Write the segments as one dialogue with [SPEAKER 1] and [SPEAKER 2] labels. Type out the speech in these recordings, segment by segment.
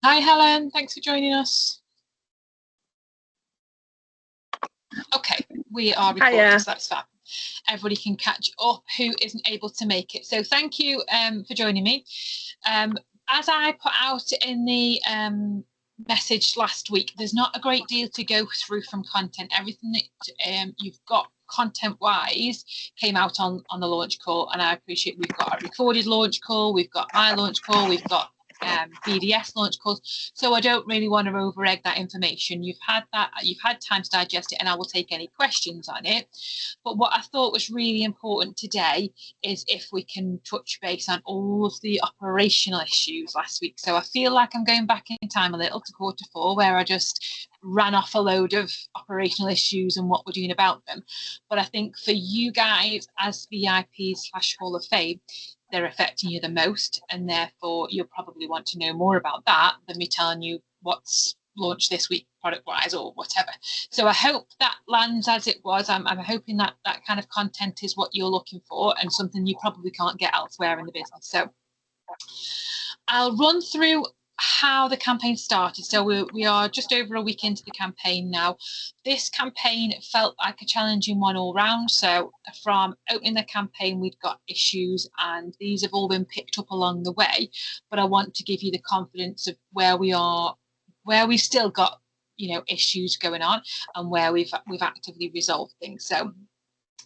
[SPEAKER 1] Hi, Helen. Thanks for joining us. Okay, we are recording,
[SPEAKER 2] Hiya.
[SPEAKER 1] so that's fab. Everybody can catch up who isn't able to make it. So thank you for joining me. As I put out in the message last week, there's not a great deal to go through from content. Everything that you've got content-wise came out on the launch call, and I appreciate we've got a recorded launch call, we've got my launch call, we've got BDS launch calls, so I don't really want to over egg that information. You've had time to digest it, and I will take any questions on it. But what I thought was really important today is if we can touch base on all of the operational issues last week. So I feel like I'm going back in time a little to Q4, where I just ran off a load of operational issues and what we're doing about them. But I think for you guys as VIPs/Hall of Fame, they're affecting you the most, and therefore you'll probably want to know more about that than me telling you what's launched this week product wise or whatever. So I hope that lands as it was. I'm hoping that that kind of content is what you're looking for and something you probably can't get elsewhere in the business. So I'll run through how the campaign started. So we are just over a week into the campaign now. This campaign felt like a challenging one all round. So from opening the campaign, we'd got issues, and these have all been picked up along the way. But I want to give you the confidence of where we are, where we've still got issues going on, and where we've actively resolved things. So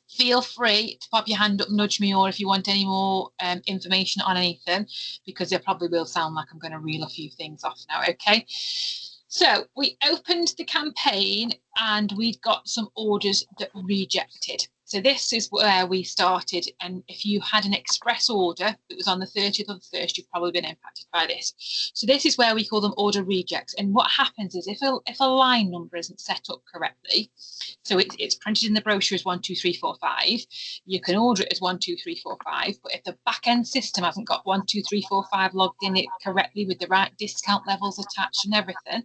[SPEAKER 1] feel free to pop your hand up, nudge me, or if you want any more information on anything, because it probably will sound like I'm going to reel a few things off now. Okay, so we opened the campaign and we'd got some orders that rejected. So this is where we started, and if you had an express order that was on the 30th of the 1st, you've probably been impacted by this. So this is where we call them order rejects, and what happens is if a line number isn't set up correctly, so it's printed in the brochure as 1, 2, 3, 4, 5, you can order it as 1, 2, 3, 4, 5, but if the back end system hasn't got 1, 2, 3, 4, 5 logged in it correctly with the right discount levels attached and everything.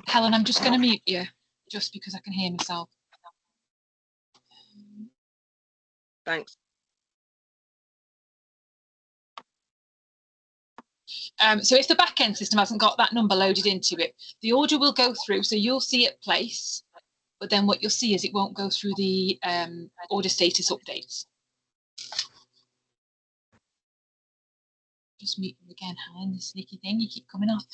[SPEAKER 1] Helen, I'm just going to mute you just because I can hear myself.
[SPEAKER 2] Thanks.
[SPEAKER 1] So if the back end system hasn't got that number loaded into it, the order will go through. So you'll see it place, but then what you'll see is it won't go through the order status updates. Just mute you again, Helen, the sneaky thing, you keep coming off.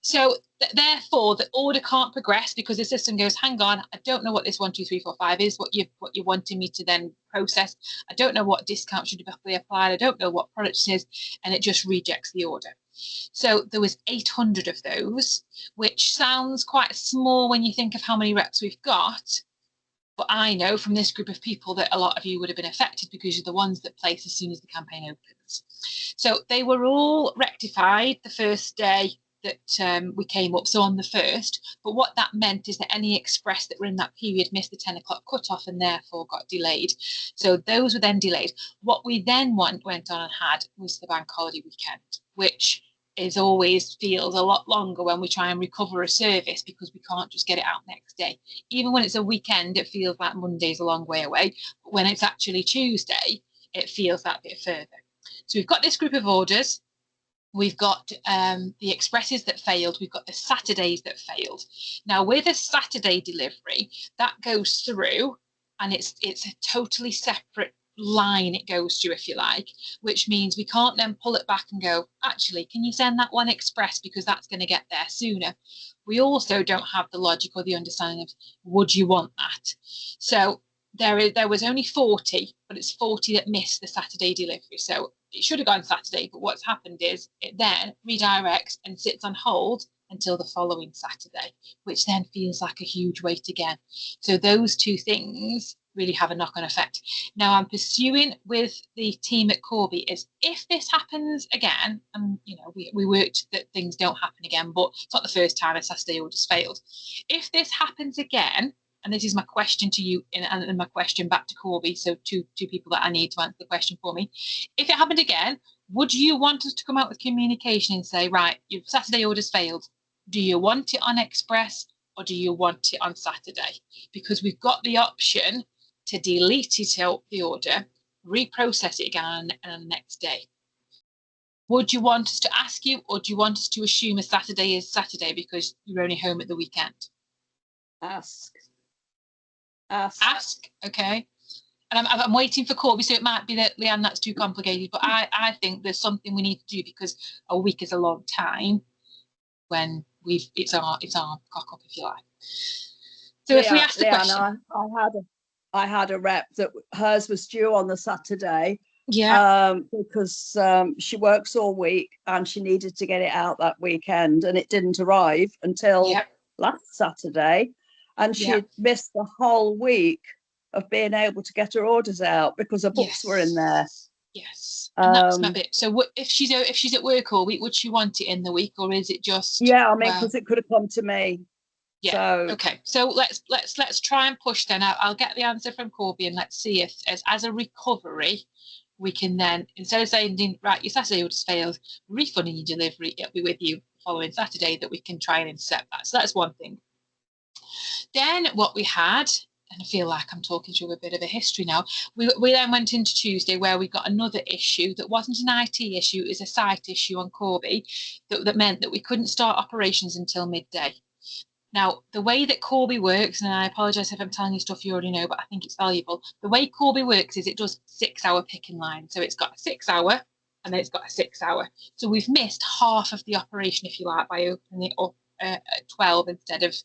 [SPEAKER 1] So therefore the order can't progress because the system goes, hang on, I don't know what this 1, 2, 3, 4, 5 is, what you're wanting me to then process. I don't know what discount should be applied. I don't know what product it is, and it just rejects the order. So there was 800 of those, which sounds quite small when you think of how many reps we've got. But I know from this group of people that a lot of you would have been affected because you're the ones that place as soon as the campaign opens. So they were all rectified the first day that we came up, so on the 1st. But what that meant is that any express that were in that period missed the 10 o'clock cutoff and therefore got delayed. So those were then delayed. What we then went on and had was the bank holiday weekend, which is always feels a lot longer when we try and recover a service because we can't just get it out next day. Even when it's a weekend, it feels like Monday's a long way away. But when it's actually Tuesday, it feels that bit further. So we've got this group of orders. We've got the expresses that failed. We've got the Saturdays that failed. Now, with a Saturday delivery, that goes through, and it's a totally separate line it goes to, if you like, which means we can't then pull it back and go, actually, can you send that one express because that's going to get there sooner. We also don't have the logic or the understanding of, would you want that? So there was only 40, but it's 40 that missed the Saturday delivery. So it should have gone Saturday, but what's happened is it then redirects and sits on hold until the following Saturday, which then feels like a huge wait again. So those two things really have a knock-on effect. Now I'm pursuing with the team at Corby is if this happens again, and we worked that things don't happen again, but it's not the first time a Saturday order's failed. If this happens again, and this is my question to you and my question back to Corby, so two people that I need to answer the question for me. If it happened again, would you want us to come out with communication and say, right, your Saturday order's failed. Do you want it on Express or do you want it on Saturday? Because we've got the option to delete it out the order, reprocess it again on the next day. Would you want us to ask you, or do you want us to assume a Saturday is Saturday because you're only home at the weekend?
[SPEAKER 2] Ask.
[SPEAKER 1] Ask, okay. And I'm waiting for Corby, so it might be that, Leanne, that's too complicated. But I think there's something we need to do, because a week is a long time when it's our cock up, if you like. So if we ask the question,
[SPEAKER 2] I had a rep that hers was due on the Saturday.
[SPEAKER 1] Yeah.
[SPEAKER 2] Because she works all week and she needed to get it out that weekend, and it didn't arrive until last Saturday, and she missed the whole week of being able to get her orders out because her books were in there.
[SPEAKER 1] Yes, and that's my bit. So if she's at work all week, would she want it in the week, or is it just?
[SPEAKER 2] Yeah, I mean, because it could have come to me.
[SPEAKER 1] Yeah. So, okay. So let's try and push then. I'll get the answer from Corby, and let's see if as a recovery, we can then, instead of saying, right, your Saturday orders failed, refunding your delivery, it'll be with you the following Saturday, that we can try and intercept that. So that's one thing. Then what we had, and I feel like I'm talking through a bit of a history now, we then went into Tuesday, where we got another issue that wasn't an IT issue, it was a site issue on Corby that meant that we couldn't start operations until midday. Now, the way that Corby works, and I apologise if I'm telling you stuff you already know, but I think it's valuable. The way Corby works is it does 6-hour picking line. So it's got a 6-hour, and then it's got a 6-hour. So we've missed half of the operation, if you like, by opening it up at 12 instead of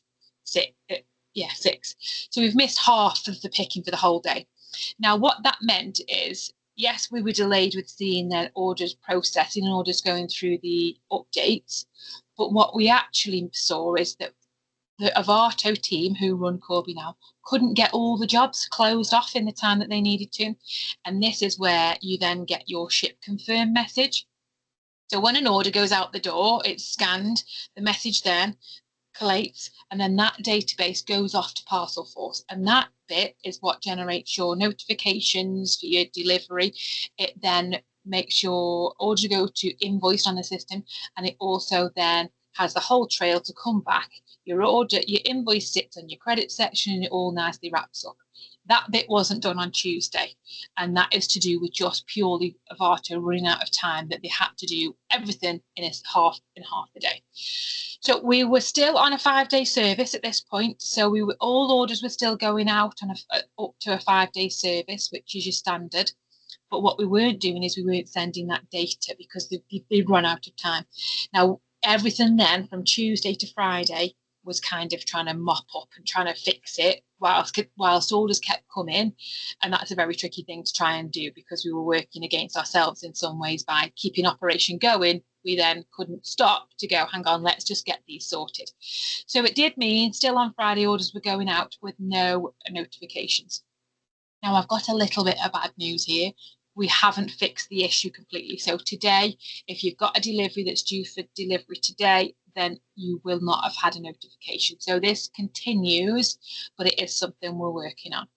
[SPEAKER 1] 6. 6. So we've missed half of the picking for the whole day. Now, what that meant is, yes, we were delayed with seeing their orders processing and orders going through the updates. But what we actually saw is that the Avato team, who run Corby now, couldn't get all the jobs closed off in the time that they needed to. And this is where you then get your ship confirm message. So when an order goes out the door, it's scanned, the message then collates, and then that database goes off to Parcel Force. And that bit is what generates your notifications for your delivery. It then makes your order go to invoiced on the system, and it also then has the whole trail to come back. Your invoice sits on your credit section, and it all nicely wraps up. That bit wasn't done on Tuesday, and that is to do with just purely Avato running out of time, that they had to do everything in half a day. So we were still on a 5-day service at this point. So all orders were still going out on up to a 5-day service, which is your standard. But what we weren't doing is we weren't sending that data because they'd run out of time. Now, everything then from Tuesday to Friday was kind of trying to mop up and trying to fix it whilst orders kept coming. And that's a very tricky thing to try and do, because we were working against ourselves in some ways by keeping operation going. We then couldn't stop to go, hang on, let's just get these sorted. So it did mean still on Friday orders were going out with no notifications. Now, I've got a little bit of bad news here. We haven't fixed the issue completely. So today, if you've got a delivery that's due for delivery today, then you will not have had a notification. So this continues, but it is something we're working on.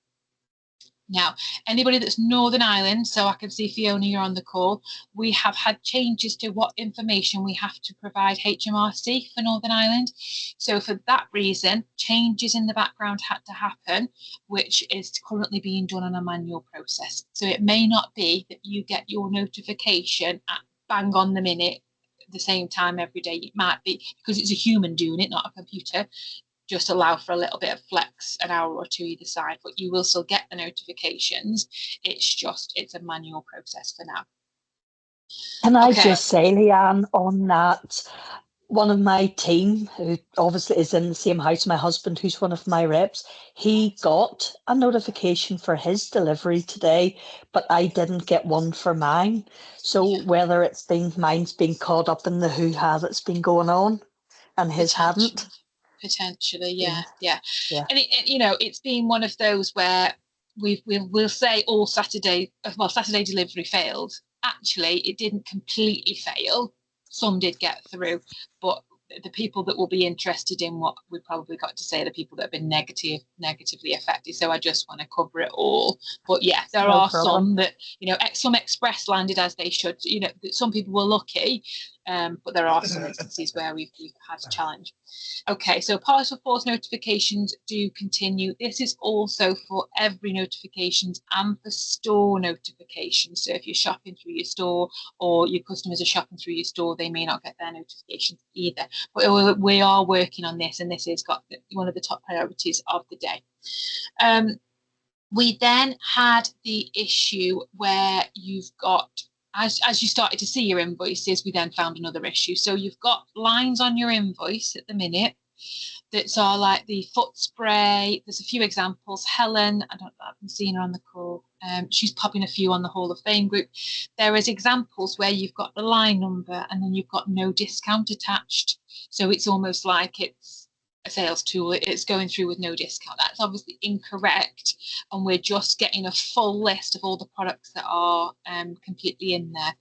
[SPEAKER 1] Now, anybody that's Northern Ireland, so I can see Fiona, you're on the call, we have had changes to what information we have to provide HMRC for Northern Ireland. So for that reason, changes in the background had to happen, which is currently being done on a manual process. So it may not be that you get your notification at bang on the minute, the same time every day. It might be because it's a human doing it, not a computer. Just allow for a little bit of flex, an hour or two either side, but you will still get the notifications. It's a manual process for now.
[SPEAKER 3] Can I just say, Leanne, on that, one of my team, who obviously is in the same house, my husband, who's one of my reps, he got a notification for his delivery today, but I didn't get one for mine. So whether mine's been caught up in the hoo-ha that's been going on and his hadn't.
[SPEAKER 1] Potentially, yeah. And it's been one of those where we'll say all Saturday delivery failed. Actually, it didn't completely fail. Some did get through, but the people that will be interested in what we probably got to say are the people that have been negatively affected. So I just want to cover it all. But yeah, there are some that, some express landed as they should. Some people were lucky but there are some instances where we've had a challenge. Okay, so parcel force notifications do continue. This is also for every notifications and for store notifications. So if you're shopping through your store or your customers are shopping through your store, they may not get their notifications either. But we are working on this, and this has got one of the top priorities of the day. We then had the issue where you've got, as you started to see your invoices, we then found another issue. So you've got lines on your invoice at the minute that are like the foot spray. There's a few examples. Helen, I haven't seen her on the call. She's popping a few on the Hall of Fame group. There is examples where you've got the line number and then you've got no discount attached. So it's almost like it's a sales tool, it's going through with no discount. That's obviously incorrect, and we're just getting a full list of all the products that are completely in there.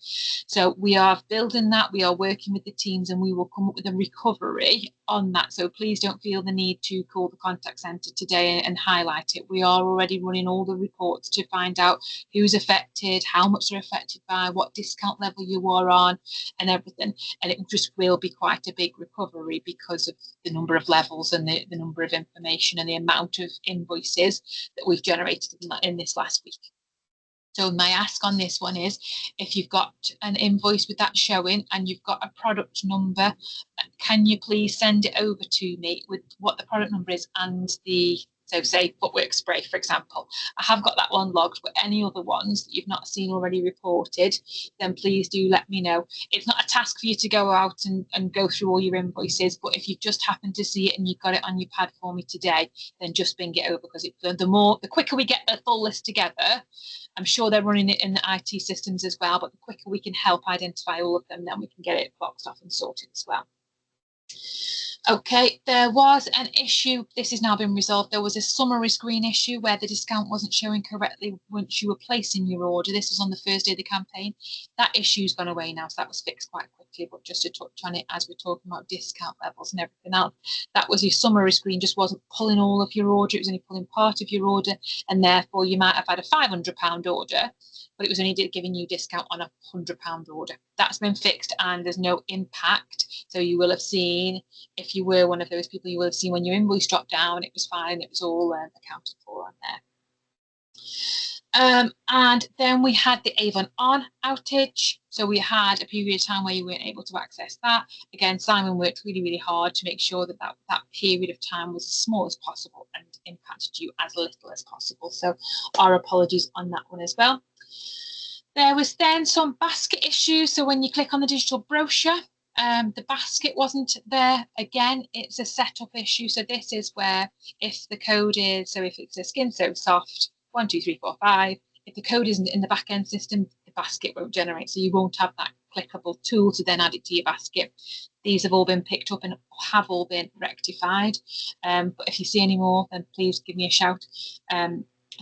[SPEAKER 1] So we are building that, we are working with the teams, and we will come up with a recovery on that. So please don't feel the need to call the contact centre today and highlight it. We are already running all the reports to find out who's affected, how much they're affected by, what discount level you are on, and everything. And it just will be quite a big recovery because of the number of levels and the number of information and the amount of invoices that we've generated in this last week. So my ask on this one is, if you've got an invoice with that showing and you've got a product number, can you please send it over to me with what the product number is and the, so say footwork spray, for example. I have got that one logged, but any other ones that you've not seen already reported, then please do let me know. It's not a task for you to go out and go through all your invoices, but if you just happen to see it and you've got it on your pad for me today, then just bring it over, because the quicker we get the full list together, I'm sure they're running it in the IT systems as well, but the quicker we can help identify all of them, then we can get it boxed off and sorted as well. Okay, there was an issue. This has now been resolved. There was a summary screen issue where the discount wasn't showing correctly once you were placing your order. This was on the first day of the campaign. That issue's gone away now, so that was fixed quite quickly. But just to touch on it, as we're talking about discount levels and everything else, that was your summary screen just wasn't pulling all of your order. It was only pulling part of your order, and therefore you might have had a £500 order, but it was only giving you discount on a £100 order. That's been fixed and there's no impact. So you will have seen, if you were one of those people, you will have seen when your invoice dropped down, it was fine, it was all accounted for on there. And then we had the Avon On outage. So we had a period of time where you weren't able to access that. Again, Simon worked really, really hard to make sure that that period of time was as small as possible and impacted you as little as possible. So our apologies on that one as well. There was then some basket issues. So when you click on the digital brochure, the basket wasn't there. Again, it's a setup issue. So this is where if the code is, so if it's a Skin So Soft 1, 2, 3, 4, 5, if the code isn't in the back end system, the basket won't generate. So you won't have that clickable tool to then add it to your basket. These have all been picked up and have all been rectified. But if you see any more, then please give me a shout.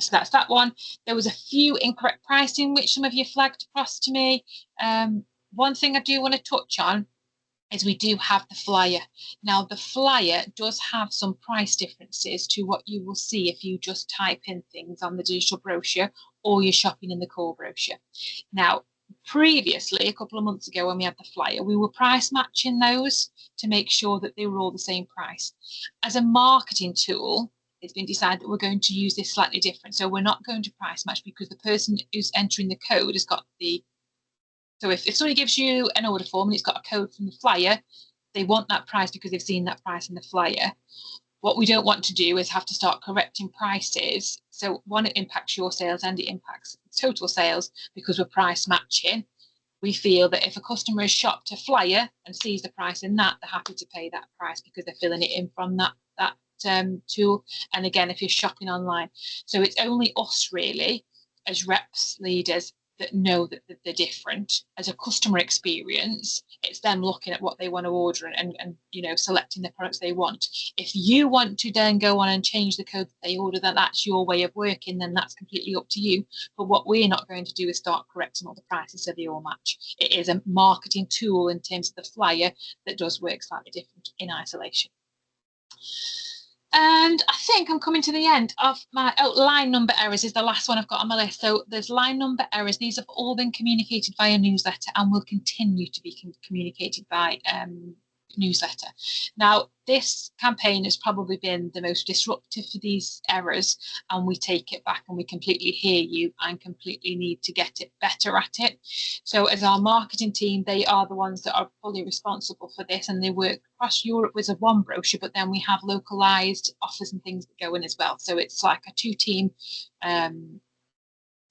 [SPEAKER 1] So that's that one. There was a few incorrect pricing, which some of you flagged across to me. One thing I do want to touch on is we do have the flyer. Now, the flyer does have some price differences to what you will see if you just type in things on the digital brochure or you're shopping in the core brochure. Now, previously, a couple of months ago when we had the flyer, we were price matching those to make sure that they were all the same price. As a marketing tool, it's been decided that we're going to use this slightly different. So we're not going to price match, because the person who's entering the code has got the, so if somebody gives you an order form and it's got a code from the flyer, they want that price because they've seen that price in the flyer. What we don't want to do is have to start correcting prices. So one, it impacts your sales and it impacts total sales because we're price matching. We feel that if a customer has shopped a flyer and sees the price in that, they're happy to pay that price because they're filling it in from that tool. And again, if you're shopping online, so it's only us really as reps, leaders, that know that they're different. As a customer experience, it's them looking at what they want to order and you know, selecting the products they want. If you want to then go on and change the code that they order, that's your way of working, then that's completely up to you. But what we're not going to do is start correcting all the prices so they all match. It is a marketing tool in terms of the flyer that does work slightly different in isolation. And I think I'm coming to the end of my line number errors is the last one I've got on my list. So there's line number errors. These have all been communicated via newsletter and will continue to be communicated by newsletter. Now, this campaign has probably been the most disruptive for these errors, and we take it back and we completely hear you and completely need to get it better at it. So as our marketing team, they are the ones that are fully responsible for this, and they work across Europe with a one brochure, but then we have localized offers and things that go in as well. So it's like a two-team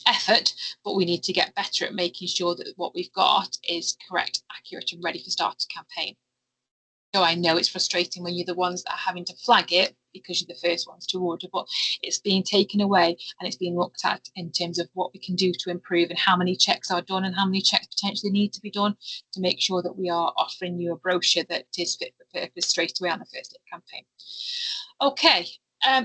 [SPEAKER 1] effort, but we need to get better at making sure that what we've got is correct, accurate, and ready for start of campaign. So I know it's frustrating when you're the ones that are having to flag it because you're the first ones to order, but it's being taken away and it's being looked at in terms of what we can do to improve and how many checks are done and how many checks potentially need to be done to make sure that we are offering you a brochure that is fit for purpose straight away on the first day of campaign. Okay,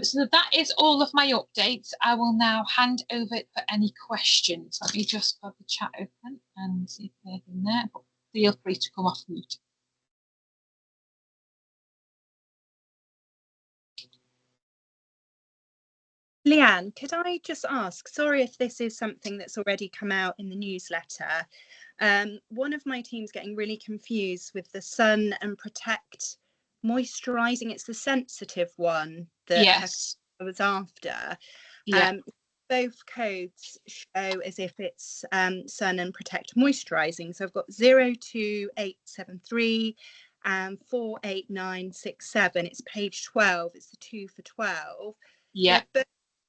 [SPEAKER 1] so that is all of my updates. I will now hand over for any questions. Let me just put the chat open and see if they're in there, but feel free to come off mute.
[SPEAKER 4] Leanne, could I just ask, sorry if this is something that's already come out in the newsletter, one of my team's getting really confused with the Sun and Protect moisturising. It's the sensitive one that
[SPEAKER 1] yes.
[SPEAKER 4] I was after.
[SPEAKER 1] Yeah.
[SPEAKER 4] Both codes show as if it's Sun and Protect moisturising. So I've got 02873 and 48967. It's page 12. It's the 2 for 12.
[SPEAKER 1] Yeah.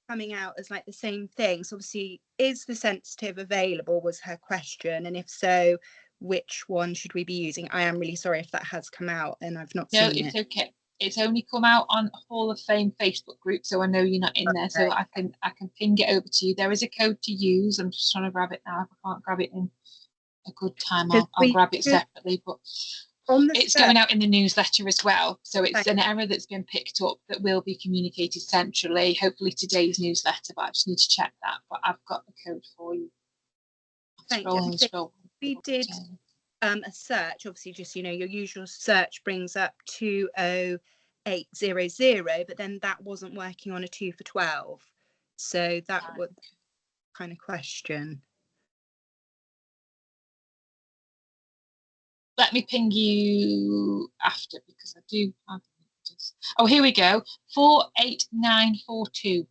[SPEAKER 4] Coming out as like the same thing. So obviously, is the sensitive available was her question, and if so, which one should we be using? I am really sorry if that has come out and I've not seen it.
[SPEAKER 1] No, it's okay. It's only come out on Hall of Fame Facebook group, so I know you're not in there, so I can ping it over to you. There is a code to use. I'm just trying to grab it now. If I can't grab it in a good time, I'll grab it separately, but it's going out in the newsletter as well, so it's an error that's been picked up that will be communicated centrally, hopefully today's newsletter, but I just need to check that. But I've got the code for you.
[SPEAKER 4] Thank you. We did a search, obviously, just, you know, your usual search brings up 20800, but then that wasn't working on a 2 for 12, so that was kind of question.
[SPEAKER 1] Let me ping you after, because I do have this. Oh, here we go. 48942.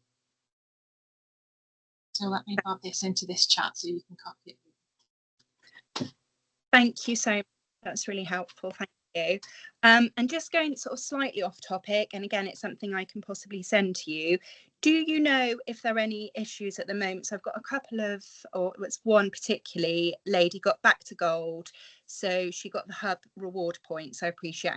[SPEAKER 1] So let me bob this into this chat so you can copy it.
[SPEAKER 4] Thank you so much. That's really helpful. Thank you. And just going sort of slightly off topic, and again, it's something I can possibly send to you. Do you know if there are any issues at the moment? So I've got a couple of, or it's one particularly, lady got back to gold. So she got the hub reward points. I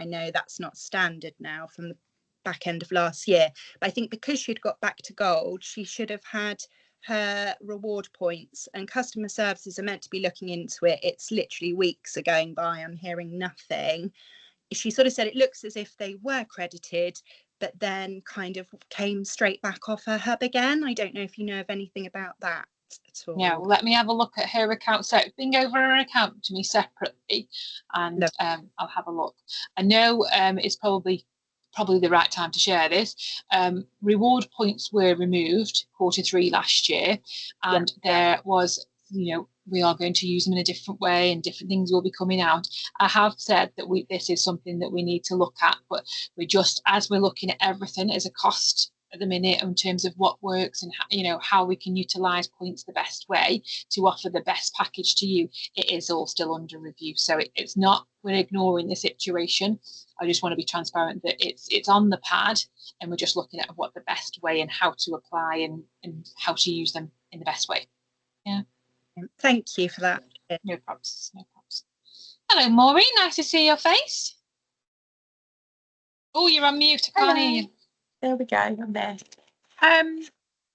[SPEAKER 4] know that's not standard now from the back end of last year. But I think because she'd got back to gold, she should have had her reward points, and customer services are meant to be looking into it. It's literally weeks are going by. I'm hearing nothing. She sort of said it looks as if they were credited, but then kind of came straight back off her hub again. I don't know if you know of anything about that at all.
[SPEAKER 1] Yeah, well, let me have a look at her account. So bring over her account to me separately, and I'll have a look. I know it's probably the right time to share this. Reward points were removed Q3 last year, and there was, you know, we are going to use them in a different way and different things will be coming out. I have said that this is something that we need to look at, but we just, as we're looking at everything as a cost at the minute in terms of what works and, you know, how we can utilize points the best way to offer the best package to you, it is all still under review. So it's not, we're ignoring the situation. I just want to be transparent that it's on the pad, and we're just looking at what the best way and how to apply and how to use them in the best way. Yeah.
[SPEAKER 4] Thank you for that.
[SPEAKER 1] No problems. No problems. Hello, Maureen. Nice to see your face. Oh, you're on mute. I can't hear you.
[SPEAKER 5] There we go. I'm there.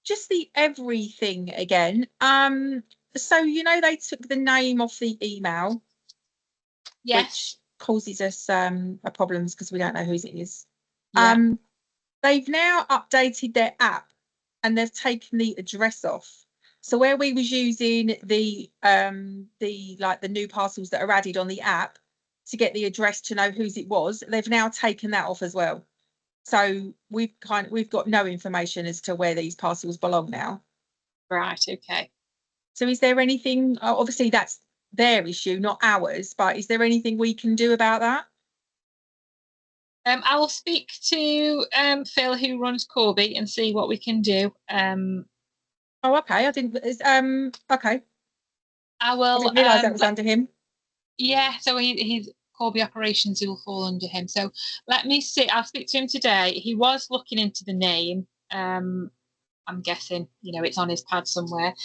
[SPEAKER 5] Just the everything again. So you know they took the name off the email.
[SPEAKER 1] Yes.
[SPEAKER 5] Which causes us problems because we don't know whose it is.
[SPEAKER 1] Yeah.
[SPEAKER 5] They've now updated their app and they've taken the address off. So where we was using the new parcels that are added on the app to get the address to know whose it was, they've now taken that off as well. So we've got no information as to where these parcels belong now.
[SPEAKER 1] Right, okay.
[SPEAKER 5] So is there anything, obviously that's their issue, not ours, but is there anything we can do about that?
[SPEAKER 1] I will speak to Phil, who runs Corby, and see what we can do.
[SPEAKER 5] Oh, okay. I didn't. Okay.
[SPEAKER 1] I will.
[SPEAKER 5] I didn't realise that was under him.
[SPEAKER 1] Yeah, so he's Corby operations. He will fall under him. So let me see. I'll speak to him today. He was looking into the name. I'm guessing, it's on his pad somewhere.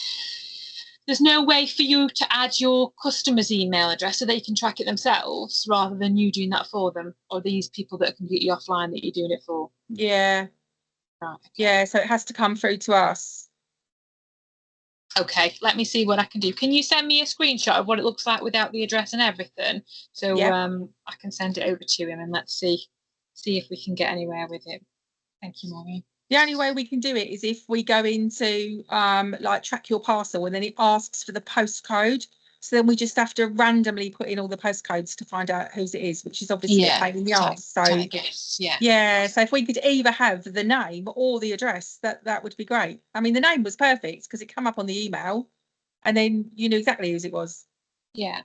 [SPEAKER 1] There's no way for you to add your customer's email address so they can track it themselves rather than you doing that for them, or these people that are completely offline that you're doing it for.
[SPEAKER 5] Yeah.
[SPEAKER 1] Right. Okay.
[SPEAKER 5] Yeah, so it has to come through to us.
[SPEAKER 1] Okay, let me see what I can do. Can you send me a screenshot of what it looks like without the address and everything? So I can send it over to him, and let's see if we can get anywhere with it. Thank you, Maureen.
[SPEAKER 5] The only way we can do it is if we go into like track your parcel, and then it asks for the postcode. So then we just have to randomly put in all the postcodes to find out whose it is, which is obviously a pain in the arse. So
[SPEAKER 1] I guess,
[SPEAKER 5] yeah. So if we could either have the name or the address, that would be great. I mean, the name was perfect because it came up on the email, and then you knew exactly whose it was.
[SPEAKER 1] Yeah.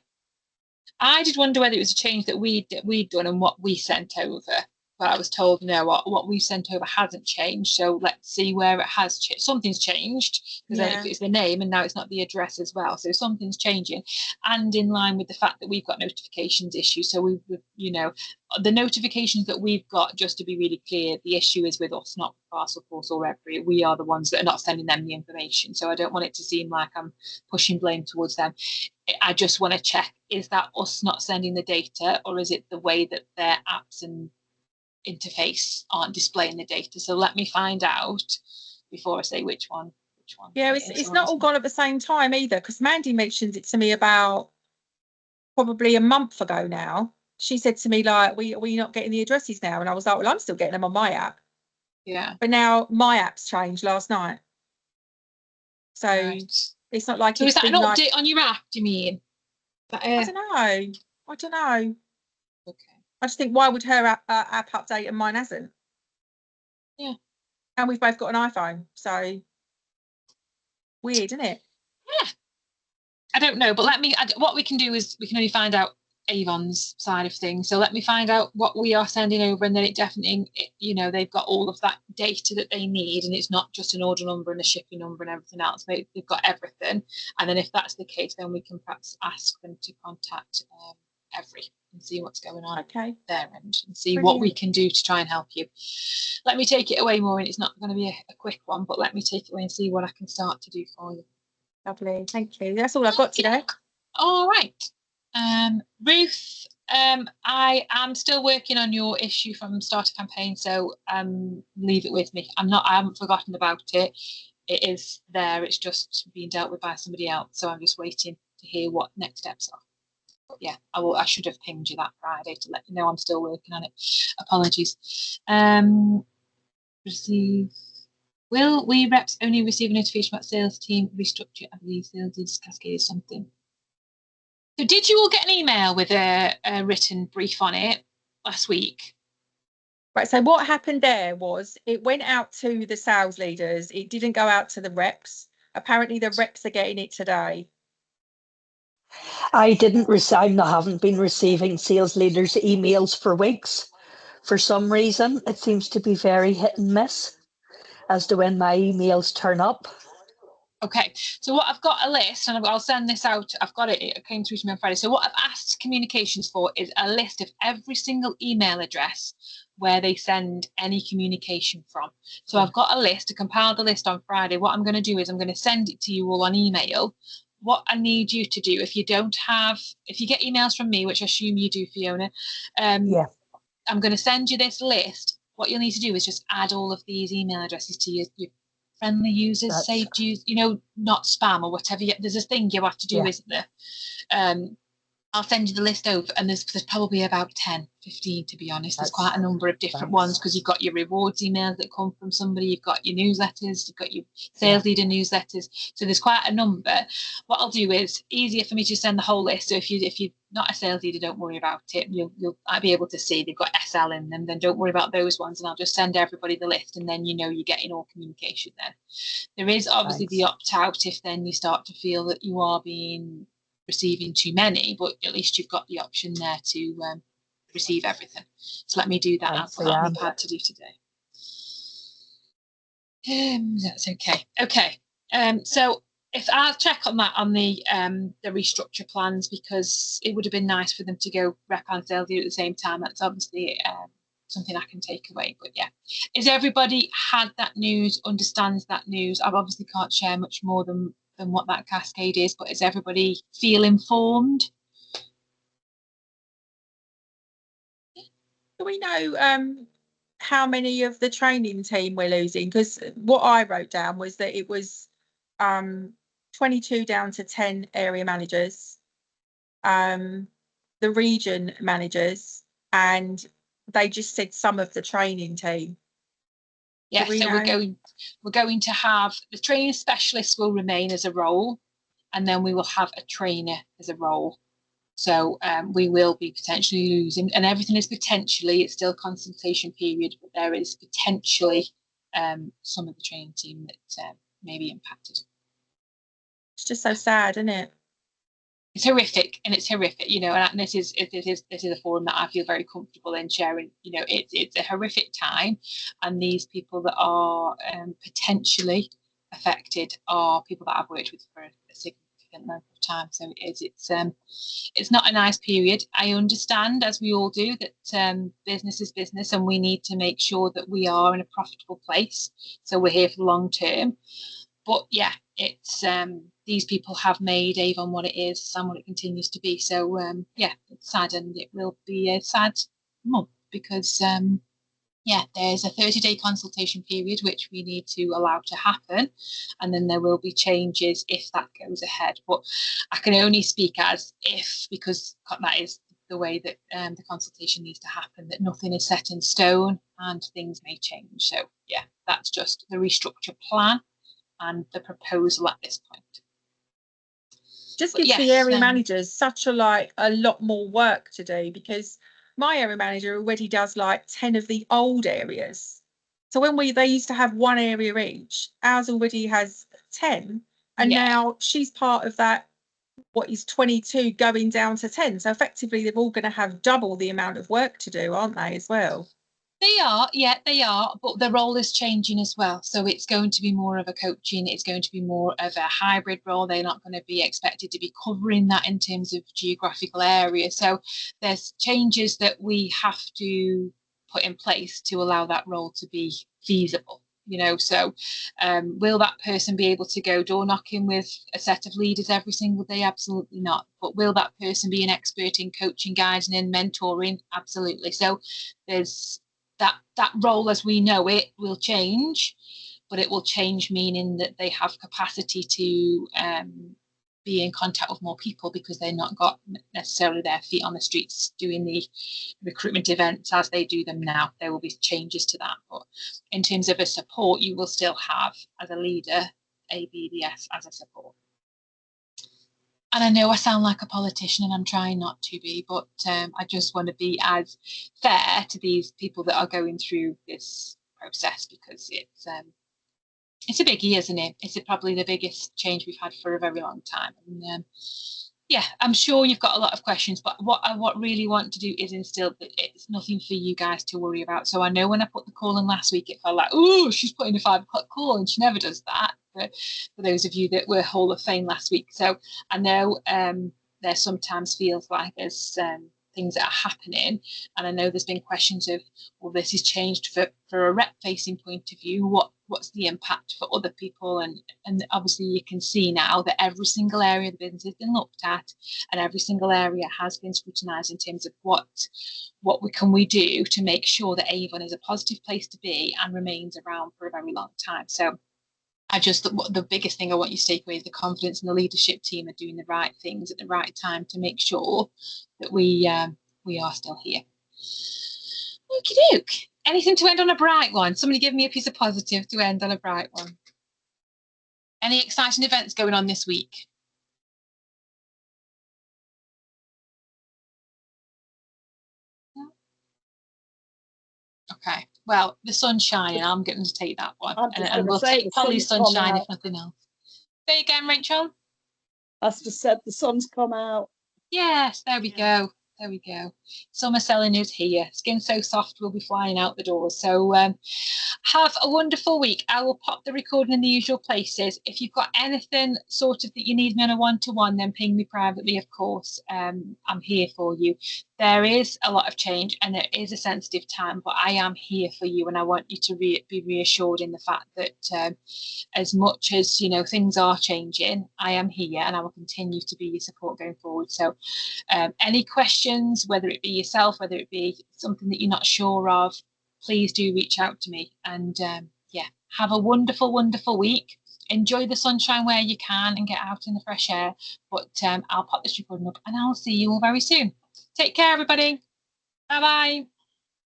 [SPEAKER 1] I did wonder whether it was a change that we'd done and what we sent over. But I was told, no, what we sent over hasn't changed. So let's see where it has changed. Something's changed, because then it's the name and now it's not the address as well. So something's changing, and in line with the fact that we've got notifications issues. So we've the notifications that we've got, just to be really clear, the issue is with us, not Parcelforce or Every. We are the ones that are not sending them the information. So I don't want it to seem like I'm pushing blame towards them. I just want to check, is that us not sending the data, or is it the way that their apps and interface aren't displaying the data? So let me find out before I say which one.
[SPEAKER 5] Yeah, it's not all gone at the same time either, because Mandy mentioned it to me about probably a month ago now. She said to me, like, we not getting the addresses now? And I was like, well, I'm still getting them on my app.
[SPEAKER 1] Yeah.
[SPEAKER 5] But now my app's changed last night. So it's not like
[SPEAKER 1] so is that an update on your app, do you mean?
[SPEAKER 5] I don't know.
[SPEAKER 1] Okay.
[SPEAKER 5] I just think, why would her app update and mine hasn't?
[SPEAKER 1] Yeah.
[SPEAKER 5] And we've both got an iPhone, so weird, isn't it?
[SPEAKER 1] Yeah. I don't know, but what we can do is we can only find out Avon's side of things. So let me find out what we are sending over, and then it definitely, they've got all of that data that they need, and it's not just an order number and a shipping number and everything else. They've got everything. And then if that's the case, then we can perhaps ask them to contact Every and see what's going on their end, and see what we can do to try and help you. Let me take it away, Maureen. It's not going to be a quick one, but let me take it away and see what I can start to do for you.
[SPEAKER 5] Lovely, thank you. That's all I've got today.
[SPEAKER 1] All right. Ruth, I am still working on your issue from Starter Campaign, so leave it with me. I haven't forgotten about it. It is there. It's just being dealt with by somebody else, so I'm just waiting to hear what next steps are. But yeah, I should have pinged you that Friday to let you know I'm still working on it. Apologies. Receive. Will we reps only receive a notification about sales team restructure? I believe sales is cascaded something. So did you all get an email with a written brief on it last week?
[SPEAKER 5] Right, so what happened there was it went out to the sales leaders. It didn't go out to the reps. Apparently the reps are getting it today.
[SPEAKER 3] I haven't been receiving sales leaders' emails for weeks. For some reason, it seems to be very hit and miss as to when my emails turn up.
[SPEAKER 1] Okay, so what I've got a list, and I'll send this out. I've got it. It came through to me on Friday. So what I've asked communications for is a list of every single email address where they send any communication from. So I've got a list. I compiled the list on Friday. What I'm going to do is I'm going to send it to you all on email. What I need you to do, if you get emails from me, which I assume you do, Fiona, I'm going to send you this list. What you'll need to do is just add all of these email addresses to your friendly users, saved use, not spam or whatever. There's a thing you have to do, isn't there? I'll send you the list over, and there's probably about 10, 15 to be honest. There's quite a number of different ones, because you've got your rewards emails that come from somebody, you've got your newsletters, you've got your sales leader newsletters. So there's quite a number. What I'll do is easier for me to send the whole list. So if you're not a sales leader, don't worry about it. I'll be able to see they've got SL in them. Then don't worry about those ones, and I'll just send everybody the list, and then you're getting all communication. Then there is obviously the opt out if then you start to feel that you are receiving too many, but at least you've got the option there to receive everything. So let me do that. I'll put that on the pad to do today. That's okay. Okay. So if I'll check on that on the restructure plans, because it would have been nice for them to go rep and sales leader at the same time. That's obviously something I can take away. But yeah, is everybody had that news, understands that news? I obviously can't share much more than what that cascade is, but does everybody feel informed?
[SPEAKER 5] Do we know how many of the training team we're losing? Because what I wrote down was that it was 22 down to 10 area managers, the region managers, and they just said some of the training team.
[SPEAKER 1] Yeah, so we're going to have the training specialists will remain as a role, and then we will have a trainer as a role. So we will be potentially losing, and everything is potentially, it's still consultation period, but there is potentially some of the training team that may be impacted.
[SPEAKER 5] It's just so sad, isn't it?
[SPEAKER 1] It's horrific, and it's horrific, and this is a forum that I feel very comfortable in sharing. It's a horrific time, and these people that are potentially affected are people that I've worked with for a significant amount of time. So it's not a nice period. I understand, as we all do, that business is business, and we need to make sure that we are in a profitable place. So we're here for the long term. But yeah, it's these people have made Avon what it is and what it continues to be. So yeah, it's sad, and it will be a sad month because yeah, there's a 30-day consultation period which we need to allow to happen, and then there will be changes if that goes ahead. But I can only speak as if, because that is the way that the consultation needs to happen, that nothing is set in stone and things may change. So yeah, that's just the restructure plan and the proposal at this point.
[SPEAKER 5] Just gives the area managers such a lot more work to do, because my area manager already does 10 of the old areas. So when they used to have one area each, ours already has 10, and now she's part of that, what is 22 going down to 10. So effectively they're all going to have double the amount of work to do, aren't they, as well?
[SPEAKER 1] They are, but the role is changing as well. So it's going to be more of a coaching, it's going to be more of a hybrid role. They're not going to be expected to be covering that in terms of geographical area. So there's changes that we have to put in place to allow that role to be feasible. So will that person be able to go door knocking with a set of leaders every single day? Absolutely not. But will that person be an expert in coaching, guiding and mentoring? Absolutely. So there's that role as we know it will change, but it will change meaning that they have capacity to be in contact with more people, because they're not got necessarily their feet on the streets doing the recruitment events as they do them now. There will be changes to that, but in terms of a support, you will still have, as a leader, a BDS as a support. And I know I sound like a politician, and I'm trying not to be, but I just want to be as fair to these people that are going through this process, because it's a biggie, isn't it? It's probably the biggest change we've had for a very long time. And yeah, I'm sure you've got a lot of questions, but what I really want to do is instill that it's nothing for you guys to worry about. So I know when I put the call in last week, it felt like, oh, she's putting a 5 o'clock call, and she never does that. For those of you that were Hall of Fame last week. So I know there sometimes feels like there's things that are happening, and I know there's been questions of, well, this is changed for a rep facing point of view, what's the impact for other people, and obviously you can see now that every single area of the business has been looked at, and every single area has been scrutinised in terms of what can we do to make sure that Avon is a positive place to be and remains around for a very long time. So the biggest thing I want you to take away is the confidence in the leadership team are doing the right things at the right time to make sure that we are still here. Okie doke. Anything to end on a bright one? Somebody give me a piece of positive to end on a bright one. Any exciting events going on this week? No? Okay. Well, the sun's shining. I'm going to take that one. And we'll take Polly's sunshine if nothing else. Say again, Rachel.
[SPEAKER 2] As just said, the sun's come out.
[SPEAKER 1] Yes, there we go. There we go. Summer selling is here. Skin So Soft will be flying out the door. So have a wonderful week. I will pop the recording in the usual places. If you've got anything sort of that you need me on a one-to-one, then ping me privately, of course. I'm here for you. There is a lot of change and it is a sensitive time, but I am here for you, and I want you to be reassured in the fact that as much as, you know, things are changing, I am here and I will continue to be your support going forward. So any questions, whether it be yourself, whether it be something that you're not sure of, please do reach out to me. And yeah, have a wonderful, wonderful week. Enjoy the sunshine where you can and get out in the fresh air. But I'll pop this recording up and I'll see you all very soon. Take care, everybody. Bye-bye.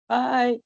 [SPEAKER 2] Bye.